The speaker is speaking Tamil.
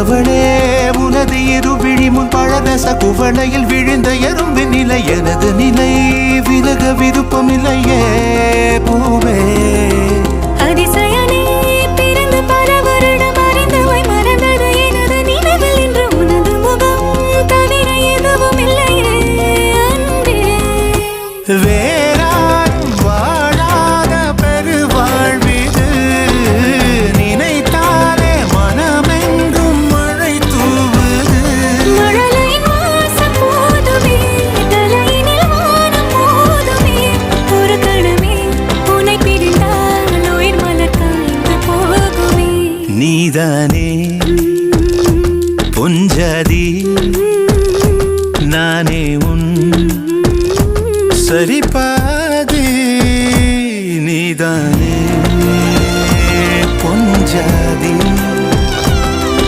மலர்ந்தவளே உனது இருவிழி முன் பழரச குவளையில் விழுந்த எறும்பின் நிலை எனது நிலை விலக விருப்பமில்லையே பூவே அதிசயனே பிறந்து பல வருடம் அறிந்தவை மறந்தது எனது நினைவில் இன்று உனது முகம் தவிர எதுவும் இல்லையே அன்பே வேறாரும் வாழாத பெருவாழ்விது நினைத்தாலே மனமெங்கும் மழை தூவுது மழலையின் வாசம் போதுமே தலையினில் வானம் போதுமே ஒரு கணமே உன்னை பிரிந்தால் உயிர் மலர் காய்ந்து போகுமே நீதானே பொஞ்சாதி நானே உன் சரிபாதி நீதானே பொஞ்சாதி